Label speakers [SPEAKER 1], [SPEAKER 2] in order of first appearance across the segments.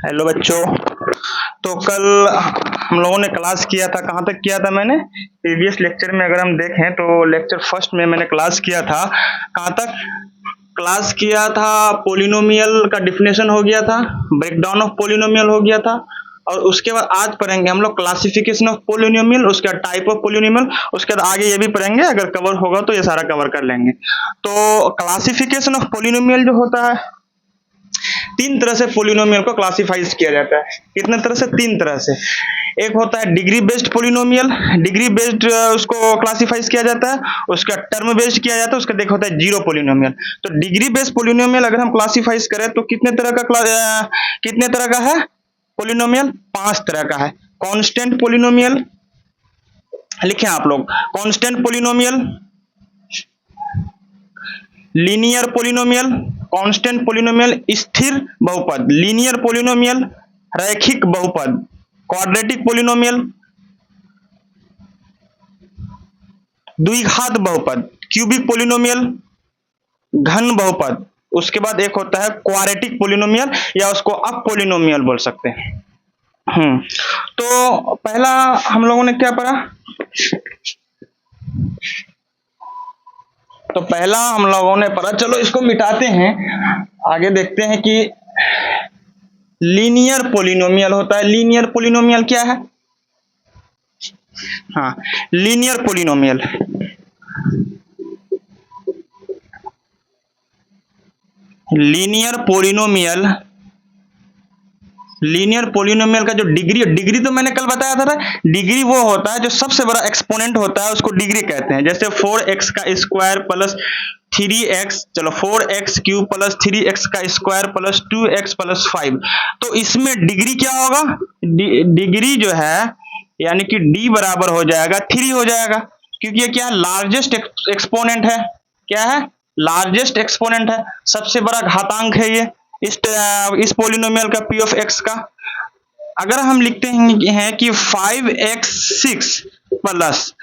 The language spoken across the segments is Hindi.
[SPEAKER 1] हेलो बच्चों। तो कल हम लोगों ने क्लास किया था, कहाँ तक किया था मैंने प्रीवियस लेक्चर में। अगर हम देखें तो लेक्चर फर्स्ट में मैंने क्लास किया था, कहाँ तक क्लास किया था, पोलिनोमियल का डिफिनेशन हो गया था, ब्रेकडाउन ऑफ पोलिनोमियल हो गया था। और उसके बाद आज पढ़ेंगे हम लोग क्लासिफिकेशन ऑफ पोलिनोमियल, उसके बाद टाइप ऑफ पोलिनोमियल, उसके बाद आगे ये भी पढ़ेंगे, अगर कवर होगा तो ये सारा कवर कर लेंगे। तो क्लासिफिकेशन ऑफ पोलिनोमियल जो होता है, तीन तरह से पोलिनोमियल को क्लासिफाइज किया जाता है। कितने तरह से? तीन तरह से। एक होता है degree based polynomial, degree based उसको क्लासिफाइज किया जाता है। उसका टर्म बेस्ड किया जाता है, उसका देखा होता है जीरो पोलिनोमियल। तो डिग्री बेस्ड पोलिनोमियल अगर हम क्लासिफाइज करें तो कितने तरह का है पोलिनोमियल? 5 तरह का है। कांस्टेंट पोलिनोमियल लिखे आप लोग, constant polynomial, linear polynomial, constant polynomial, स्थिर बहुपद, लीनियर पोलिनोमियल, रैखिक बहुपद, क्वाड्रेटिक पोलिनोमियल, द्विघात बहुपद, क्यूबिक पोलिनोमियल, घन बहुपद। उसके बाद एक होता है क्वाड्रेटिक पोलिनोमियल, या उसको अप पोलिनोमियल बोल सकते हैं। तो पहला हम लोगों ने क्या पढ़ा? तो पहला हम लोगों ने पढ़ा, चलो इसको मिटाते हैं, आगे देखते हैं कि लीनियर पोलिनोमियल होता है। लीनियर पोलिनोमियल क्या है? हाँ, linear polynomial, linear polynomial, linear polynomial का जो डिग्री तो मैंने कल बताया था, डिग्री वो होता है जो सबसे बड़ा एक्सपोनेंट होता है, उसको डिग्री कहते हैं। जैसे 4x का स्क्वायर प्लस 3x, चलो 4x क्यूब प्लस 3x का स्क्वायर प्लस 2x प्लस 5। तो इसमें डिग्री क्या होगा? डिग्री जो है यानी कि d बराबर हो जाएगा 3 हो जाएगा, क्योंकि ये क्या है? लार्जेस्ट एक्सपोनेंट है। क्या है? लार्जेस्ट एक्सपोनेंट है, सबसे बड़ा घातांक है ये इस पोलिनोमियल का p ऑफ x का। अगर हम लिखते हैं कि 5x6 plus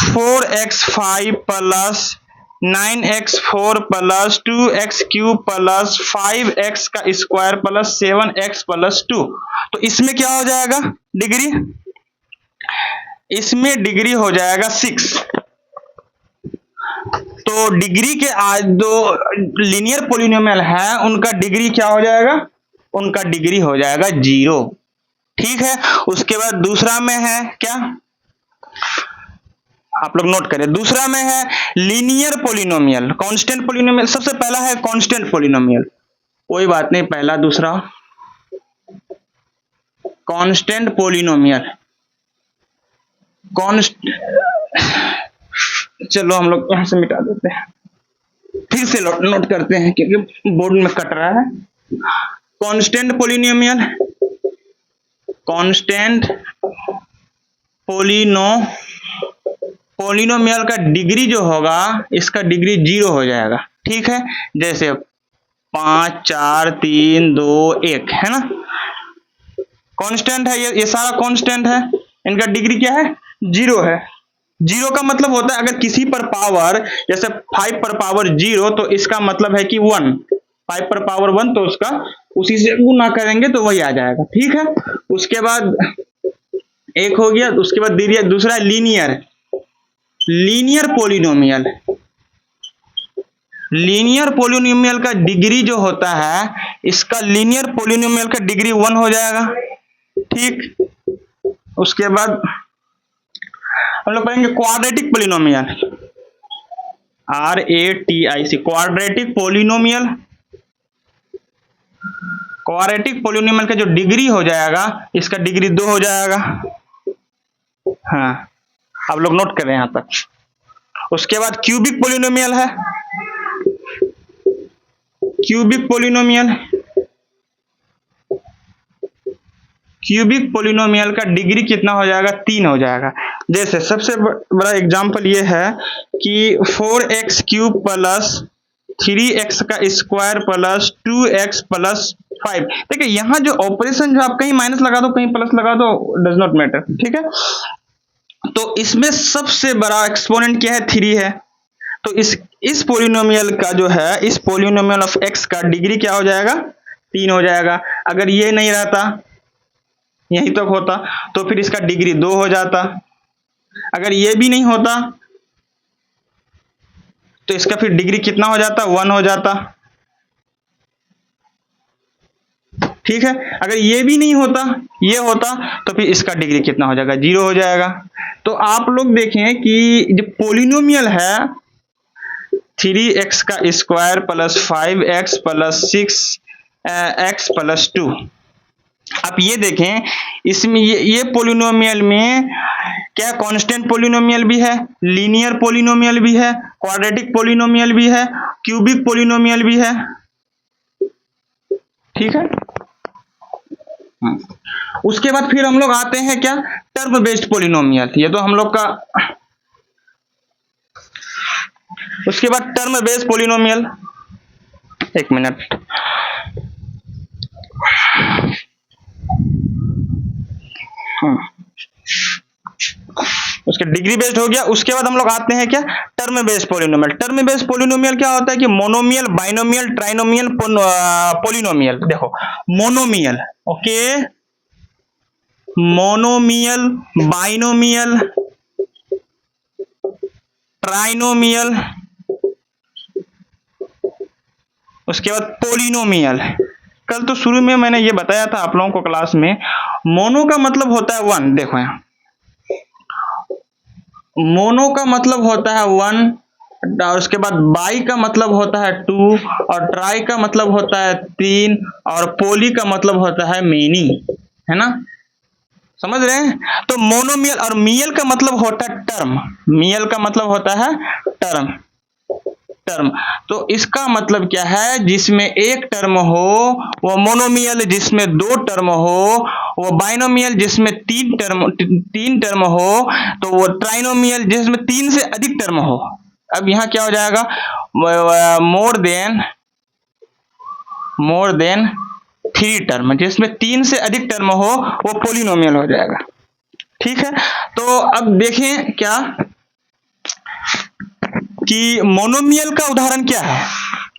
[SPEAKER 1] 4x5 plus 9x4 plus 2x cube plus 5x का स्क्वायर प्लस 7x प्लस 2, तो इसमें क्या हो जाएगा डिग्री? इसमें डिग्री हो जाएगा 6। तो डिग्री के आज दो लीनियर पोलिनोमियल है, उनका डिग्री क्या हो जाएगा? उनका डिग्री हो जाएगा 0। ठीक है। उसके बाद दूसरा में है क्या, आप लोग नोट करें, दूसरा में है लीनियर पोलिनोमियल, कांस्टेंट पोलिनोमियल। सबसे पहला है कांस्टेंट पोलिनोमियल, कोई बात नहीं, पहला दूसरा कांस्टेंट पोलिनोमियल। चलो हम लोग यहां से मिटा देते हैं, फिर से नोट करते हैं क्योंकि बोर्ड में कट रहा है। कांस्टेंट पोलिनोमियल, कांस्टेंट पोलिनोमियल का डिग्री जो होगा, इसका डिग्री 0 हो जाएगा। ठीक है। जैसे 5 4 3 2 1 है ना, कांस्टेंट है, ये सारा कांस्टेंट है, इनका डिग्री क्या है? 0 है। 0 का मतलब होता है अगर किसी पर पावर, जैसे 5 पर पावर 0, तो इसका मतलब है कि 1, 5 पर पावर 1, तो उसका उसी से गुना करेंगे तो वही आ जाएगा। ठीक है। उसके बाद एक हो गया, उसके बाद दूसरा लीनियर पोलिनोमियल। लीनियर पोलिनोमियल का डिग्री जो होता है, इसका लीनियर पोलिनोमियल का डिग्री 1 हो जाएगा। ठीक। उसके बाद हम लोग पढ़ेंगे quadratic polynomial, RATIC, quadratic polynomial. Quadratic polynomial का जो डिग्री हो जाएगा, इसका डिग्री 2 हो जाएगा। हाँ, आप लोग नोट करें यहां तक। उसके बाद क्यूबिक पोलिनोमियल है, क्यूबिक पोलिनोमियल, क्यूबिक पोलिनोमियल का डिग्री कितना हो जाएगा? 3 हो जाएगा। जैसे सबसे बड़ा एग्जांपल ये है कि 4x क्यूब प्लस 3x का स्क्वायर प्लस 2x प्लस 5। देखिए यहाँ जो ऑपरेशन, जो आप कहीं माइनस लगा दो कहीं प्लस लगा दो, डज नॉट मैटर। ठीक है। तो इसमें सबसे बड़ा एक्सपोनेंट क्या है? 3 है। तो इस पोलिनोमियल का जो है, इस पोलिनोमियल ऑफ x का डिग्री क्या हो जाएगा? 3 हो जाएगा। अगर ये नहीं रहता, यहीं तक होता, तो फिर इसका डिग्री 2 हो जाता। अगर ये भी नहीं होता तो इसका फिर डिग्री कितना हो जाता, 1 हो जाता। ठीक है, अगर ये भी नहीं होता, ये होता, तो फिर इसका डिग्री कितना हो जाएगा, 0 हो जाएगा। तो आप लोग देखें कि जो पोलिनोमियल है 3x का square plus 5x plus 6x plus 2, आप ये देखें इसमें ये पोलिनोमियल में क्या कांस्टेंट पोलिनोमियल भी है, लीनियर पोलिनोमियल भी है, क्वाड्रेटिक पोलिनोमियल भी है, क्यूबिक पोलिनोमियल भी है। ठीक है, उसके बाद फिर हम लोग आते हैं क्या, टर्म बेस्ड पोलिनोमियल। ये तो हम लोग का, उसके बाद टर्म बेस्ड पोलिनोमियल, एक मिनट, उसके डिग्री बेस्ड हो गया। उसके बाद हम लोग आते हैं क्या, term based polynomial. Term based polynomial क्या होता है कि मोनोमियल, बाइनोमियल, ट्राइनोमियल, पोलिनोमियल। देखो monomial, okay, monomial, binomial, trinomial, उसके बाद पोलिनोमियल। कल तो शुरू में मैंने ये बताया था आप लोगों को क्लास में, मोनो का मतलब होता है 1, देखो यहाँ मोनो का मतलब होता है 1, और उसके बाद बाई का मतलब होता है 2, और ट्राई का मतलब होता है 3, और पोली का मतलब होता है मेनी, है ना, समझ रहे हैं। तो मोनोमियल और मियल का मतलब होता है टर्म, मियल का मतलब होता है टर्म, टर्म। तो इसका मतलब क्या है, जिसमें एक टर्म हो वो मोनोमियल, जिसमें 2 टर्म हो वो बाइनोमियल, जिसमें 3 टर्म हो तो वो ट्राइनोमियल, जिसमें 3 से अधिक टर्म हो। अब यहाँ क्या हो जाएगा, मोर देन 3 टर्म, जिसमें 3 से अधिक टर्म हो वो पोलिनोमियल हो जाएगा। ठीक है, तो अब देखें क्या कि मोनोमियल का उदाहरण क्या है,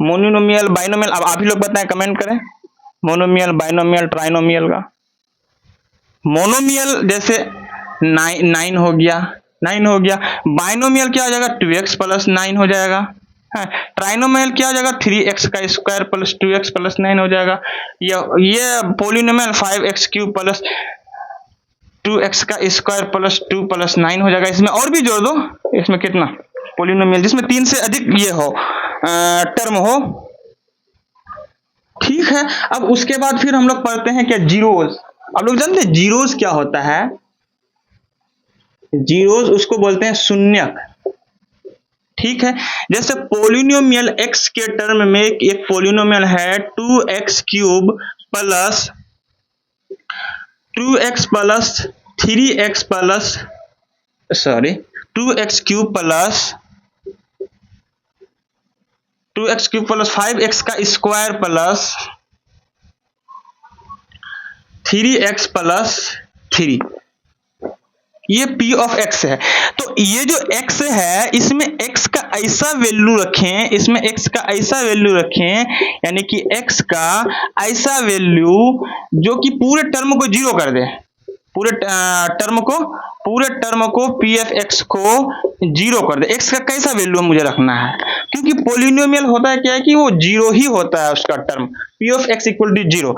[SPEAKER 1] मोनोमियल, बाइनोमियल, अब आप ही लोग बताएं, कमेंट करें, मोनोमियल, बाइनोमियल, ट्राइनोमियल का। मोनोमियल जैसे 9 हो गया, 9 हो गया। बाइनोमियल क्या हो जाएगा, 2x प्लस 9 हो जाएगा। ट्राइनोमियल क्या हो जाएगा, 3x का स्क्वायर प्लस 2x प्लस 9 हो जाएगा। ये polynomial 5x cube plus 2x का स्क्वायर प्लस 2 प्लस 9 हो जाएगा। इसमें और भी जोड़ दो, इसमें कितना पोलिनोमियल जिसमें 3 से अधिक ये हो टर्म हो। ठीक है, अब उसके बाद फिर हम लोग पढ़ते हैं क्या, जीरोस। आप लोग जानते हैं जीरोस क्या होता है, जीरोस उसको बोलते हैं शून्यक। ठीक है, जैसे पोलिनोमियल x के टर्म में एक पोलिनोमियल है 2x cube plus 2x plus 3x plus 2x cube plus 2x cube plus 5x का स्क्वायर प्लस 3x प्लस 3, ये p ऑफ x है। तो ये जो x है इसमें x का ऐसा वैल्यू रखें, इसमें x का ऐसा वैल्यू रखें, यानी कि x का ऐसा वैल्यू जो कि पूरे टर्म को 0 कर दे, पूरे टर्म को p ऑफ x को 0 कर दे। x का कैसा वैल्यू मुझे रखना है, क्योंकि पोलिनोमियल होता है क्या है कि वो 0 ही होता है उसका term, p of x equal to 0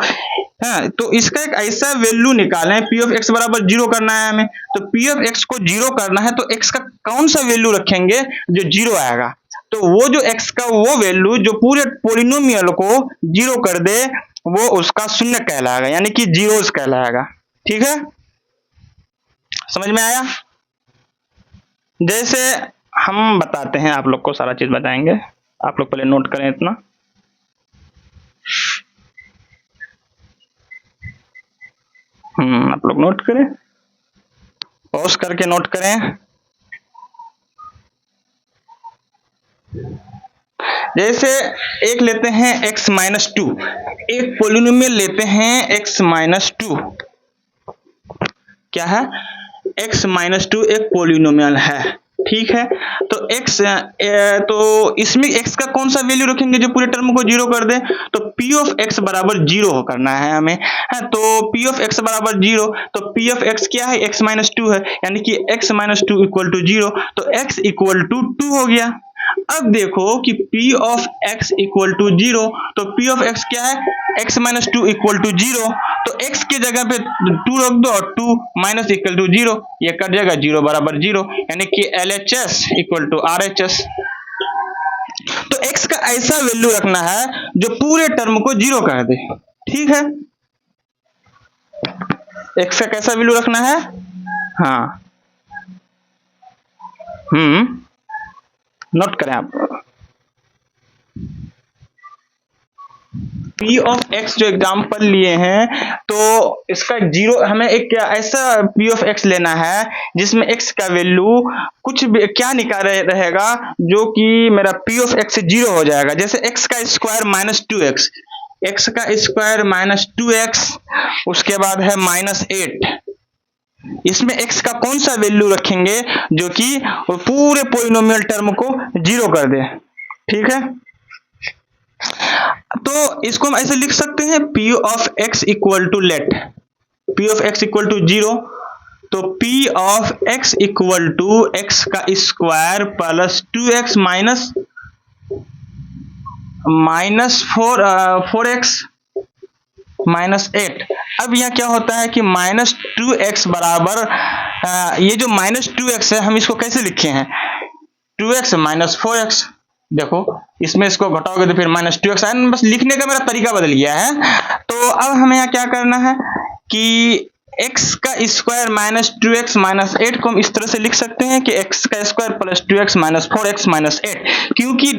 [SPEAKER 1] है। तो इसका एक ऐसा वैल्यू निकालें, p ऑफ x बराबर 0 करना है हमें, तो p ऑफ x को 0 करना है तो x का कौन सा वैल्यू रखेंगे जो 0 आएगा। तो वो जो x का वो वैल्यू जो पूरे पोलिनोमियल को 0 कर दे वो उसका शून्य कहलाएगा, यानी कि जीरोस कहलाएगा। ठीक है, समझ में आया। जैसे हम बताते हैं, आप लोग को सारा चीज बताएंगे, आप लोग पहले नोट करें इतना। आप लोग नोट करें, पॉज करके नोट करें। जैसे एक लेते हैं x माइनस 2, एक पोलिनोमियल लेते हैं x माइनस 2, क्या है, x माइनस 2 एक पोलिनोमियल है। ठीक है। तो x तो इसमें x का कौन सा वैल्यू रखेंगे जो पूरे टर्म को जीरो कर दे, तो p ऑफ x बराबर जीरो करना है हमें, है। तो p ऑफ x बराबर जीरो, तो p ऑफ x क्या है, x माइनस टू है, यानी कि x minus two equal to zero, तो x इक्वल टू टू हो गया। अब देखो कि p of x equal to zero, तो p ऑफ x क्या है, x minus two equal to zero, तो x की जगह पे टू रख दो और two minus equal to zero, ये कट जाएगा, जीरो बराबर जीरो, यानी कि LHS इक्वल टू RHS। तो x का ऐसा वैल्यू रखना है जो पूरे टर्म को जीरो कर दे, ठीक है। x का कैसा वैल्यू रखना है, हाँ, नोट करें आप। p ऑफ x जो एग्जांपल लिए हैं, तो इसका जीरो, हमें एक ऐसा p ऑफ x लेना है जिसमें x का वैल्यू कुछ भी क्या निकाल रहेगा, जो कि मेरा p ऑफ x से जीरो हो जाएगा। जैसे x का square minus two x, x का स्क्वायर माइनस टू एक्स, उसके बाद है माइनस 8। इसमें x का कौन सा वैल्यू रखेंगे जो कि पूरे पॉलिनोमियल टर्म को जीरो कर दे, ठीक है। तो इसको हम ऐसे लिख सकते हैं, p of x equal to let p of x equal to zero, तो p of x equal to x का square plus two x minus four x minus 8। अब यहाँ क्या होता है कि माइनस टू एक्स बराबर, ये जो माइनस टू एक्स है हम इसको कैसे लिखे हैं, two x minus four x. देखो इसमें इसको घटाओगे तो फिर माइनस टू एक्स आए, बस लिखने का मेरा तरीका बदल गया है। तो अब हमें यहाँ क्या करना है कि x का square minus two x minus 8 को हम इस तरह से लिख सकते हैं कि x का square plus two x minus four x minus 8, क्योंकि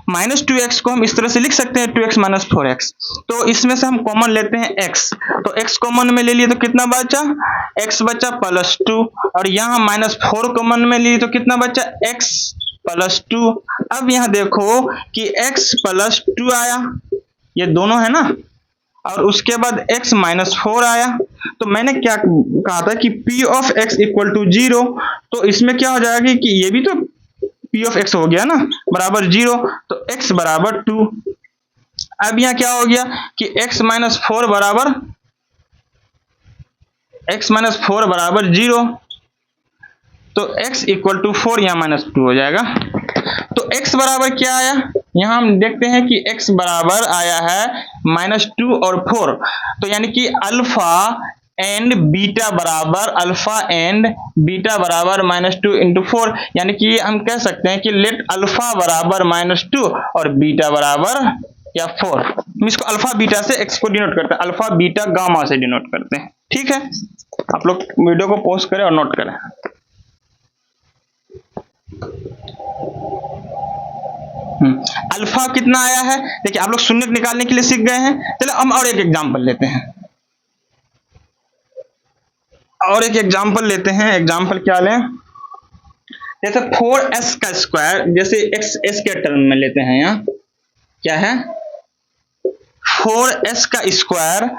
[SPEAKER 1] माइनस टू एक्स को हम इस तरह से लिख सकते हैं two x minus four x. तो इसमें से हम कॉमन लेते हैं x, तो x कॉमन में ले लिए तो कितना बचा, x बचा प्लस टू, और यहाँ माइनस फोर कॉमन में लिए तो कितना बचा, x प्लस टू। अब यहाँ देखो कि x प्लस टू आया, ये दोनों है ना, और उसके बाद x माइनस फोर आया। तो मैंने क्या कहा था कि p of x equal to zero, तो इसमें क्या हो जाएगा कि ये भी तो p ऑफ x हो गया ना, बराबर जीरो, तो x बराबर टू। अब यहाँ क्या हो गया कि x माइनस फोर बराबर जीरो, तो x इक्वल टू फोर, यहाँ माइनस टू हो जाएगा। तो x बराबर क्या आया, यहाँ हम देखते हैं कि x बराबर आया है माइनस टू और फोर, तो यानी कि अल्फा एंड बीटा बराबर माइनस टू इंटू फोर, यानी कि हम कह सकते हैं कि लेट अल्फा बराबर माइनस टू और बीटा बराबर या फोर। हम इसको अल्फा बीटा से x को डिनोट करते हैं, अल्फा बीटा गामा से डिनोट करते हैं, ठीक है। आप लोग वीडियो को पॉज करें और नोट करें। अल्फा कितना आया है, देखिए आप लोग शून्य निकालने के लिए सीख गए हैं। चलो हम और एक एग्जांपल लेते हैं, एग्जांपल क्या लें, जैसे 4s का स्क्वायर, जैसे x के टर्म में लेते हैं, यहाँ क्या है 4s का स्क्वायर,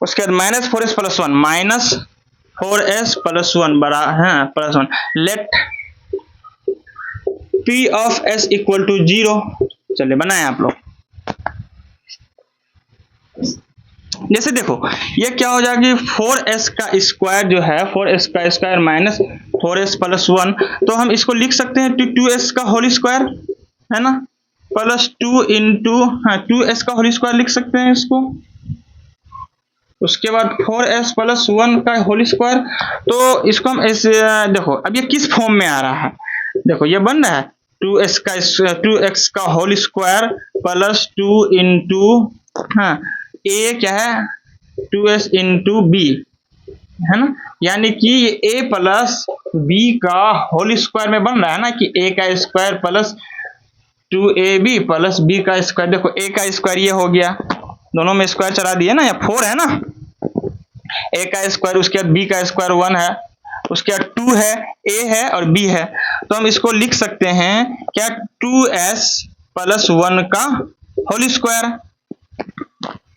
[SPEAKER 1] उसके बाद minus 4s plus one, minus 4s plus one बड़ा है plus one, let p of s equal to zero. चलिए बनाए आप लोग। जैसे देखो ये क्या हो जाएगी, 4s का स्क्वायर जो है, 4s का square minus 4s plus one, तो हम इसको लिख सकते हैं 2s का होल स्क्वायर, है ना, प्लस टू इंटू 2s का होल स्क्वायर लिख सकते हैं इसको। उसके बाद 4s प्लस वन का होल स्क्वायर, तो इसको हम ऐसे देखो, अब ये किस फॉर्म में आ रहा है, देखो ये बन रहा है 2x का whole square plus two into a क्या है 2s इंटू b, है ना, यानी कि ये a प्लस b का होल स्क्वायर में बन रहा है ना, कि a का square plus 2ab plus b का स्क्वायर। देखो a का स्क्वायर ये हो गया, दोनों में स्क्वायर चला दिए ना, या 4 है ना, a का स्क्वायर, उसके बाद b का स्क्वायर 1 है, उसके बाद 2 है, a है और b है, तो हम इसको लिख सकते हैं क्या 2s प्लस वन का होल स्क्वायर,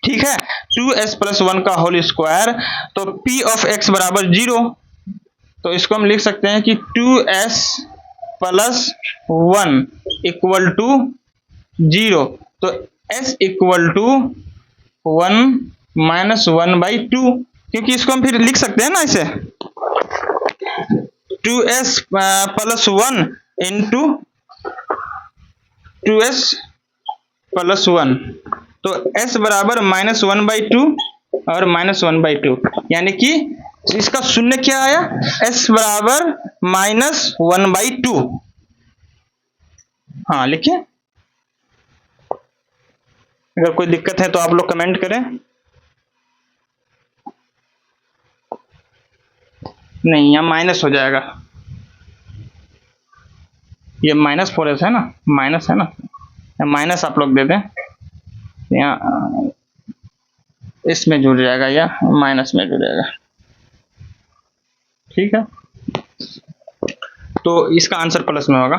[SPEAKER 1] ठीक है, 2s प्लस वन का होल स्क्वायर। तो p ऑफ x बराबर जीरो, तो इसको हम लिख सकते हैं कि 2s प्लस 1 इक्वल टू 0। तो s इक्वल टू 1 माइनस 1/2, क्योंकि इसको हम फिर लिख सकते हैं ना इसे 2s plus 1 into 2s plus 1। तो s बराबर -1/2 और -1/2, यानी कि इसका शून्य क्या आया, s बराबर -1/2। हाँ लिखिए, अगर कोई दिक्कत है तो आप लोग कमेंट करें। नहीं, यहाँ माइनस हो जाएगा, ये -4s है ना, माइनस है ना, माइनस आप लोग दे दें, यहाँ इसमें जुड़ जाएगा या माइनस में जुड़ जाएगा, ठीक है। तो इसका आंसर प्लस में होगा।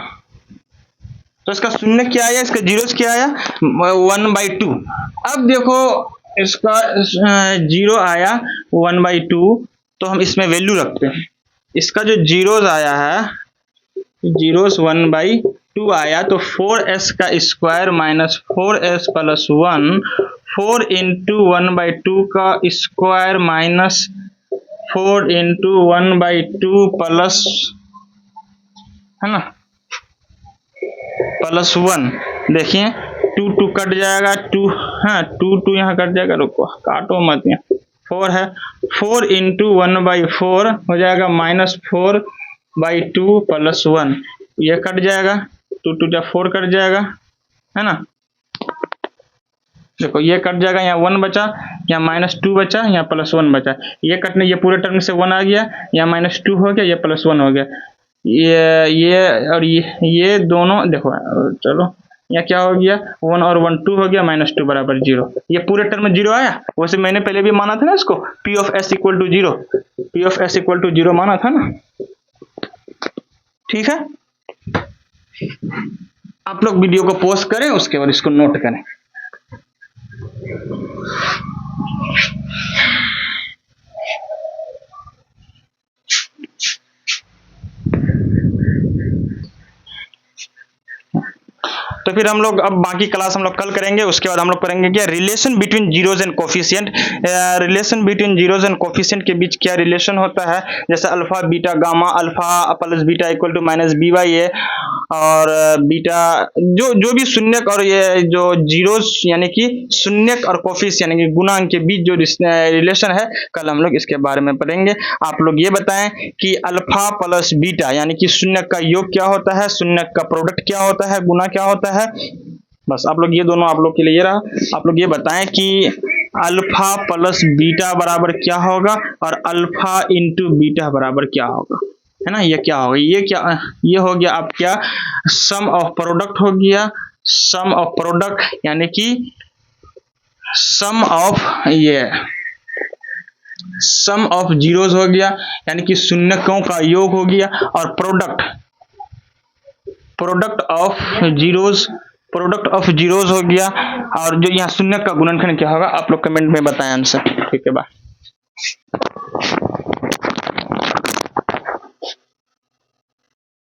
[SPEAKER 1] तो इसका शून्य क्या आया, इसका जीरोस क्या आया 1/2। अब देखो इसका 0 आया 1/2, तो हम इसमें वैल्यू रखते हैं। इसका जो जीरोस आया है, जीरोस 1/2 आया, तो 4s का square minus 4s plus 1, 4 into 1/2 का स्क्वायर माइनस 4 इंटू 1/2 प्लस, है ना, प्लस 1। देखिए 2 कट जाएगा, 2 हाँ 2 यहाँ कट जाएगा, रुको काटो मत, यहाँ 4 है, 4 इंटू 1/4 हो जाएगा -4/2 प्लस 1, ये कट जाएगा, 2 जा 4 कट जाएगा, है ना। देखो ये कट जाएगा, यहाँ 1 बचा, यहाँ -2 बचा, यहाँ +1 बचा, ये कटने, ये पूरे टर्म से 1 आ गया, यहाँ -2 हो गया, ये +1 हो गया, ये और ये दोनों देखो, चलो यहाँ क्या हो गया, 1 और 1 2 हो गया, -2 बराबर 0। ये पूरे टर्म में 0 आया, वैसे मैंने पहले भी माना था ना इसको, P of S equal to 0, P of S equal to 0 माना था ना, ठीक है। आप लोग वीडियो को पॉज करें, उसके बाद इसको नोट करें। तो फिर हम लोग अब बाकी क्लास हम लोग कल करेंगे, उसके बाद हम लोग करेंगे क्या, relation between zeros and coefficient. Relation between zeros and coefficient के बीच क्या रिलेशन होता है, जैसे alpha beta gamma, alpha plus beta equal to -b/a, और बीटा जो भी शून्यक और ये जो जीरोज यानी कि शून्यक और कोफिशिएंट यानी कि गुणांक के बीच जो रिलेशन है, कल हम लोग इसके बारे में पढ़ेंगे। आप लोग ये बताएं कि अल्फा प्लस बीटा यानी कि शून्यक का योग क्या होता है, शून्यक का प्रोडक्ट क्या होता है, गुना क्या होता है। बस आप लोग ये दोनों आप लोग के लिए ये रहा। आप लोग ये बताएं कि अल्फा प्लस बीटा बराबर क्या होगा और अल्फा इंटू बीटा बराबर क्या होगा, है ना। ये क्या होगा, ये क्या, ये हो गया आप क्या, सम ऑफ प्रोडक्ट हो गया, सम ऑफ प्रोडक्ट यानी कि सम ऑफ ये सम ऑफ जीरोज हो गया यानी कि शून्यकों का योग हो गया, और प्रोडक्ट ऑफ जीरोज हो गया, और जो यहाँ शून्य का गुणनखंड क्या होगा आप लोग कमेंट में बताएं आंसर, ठीक है। बाय।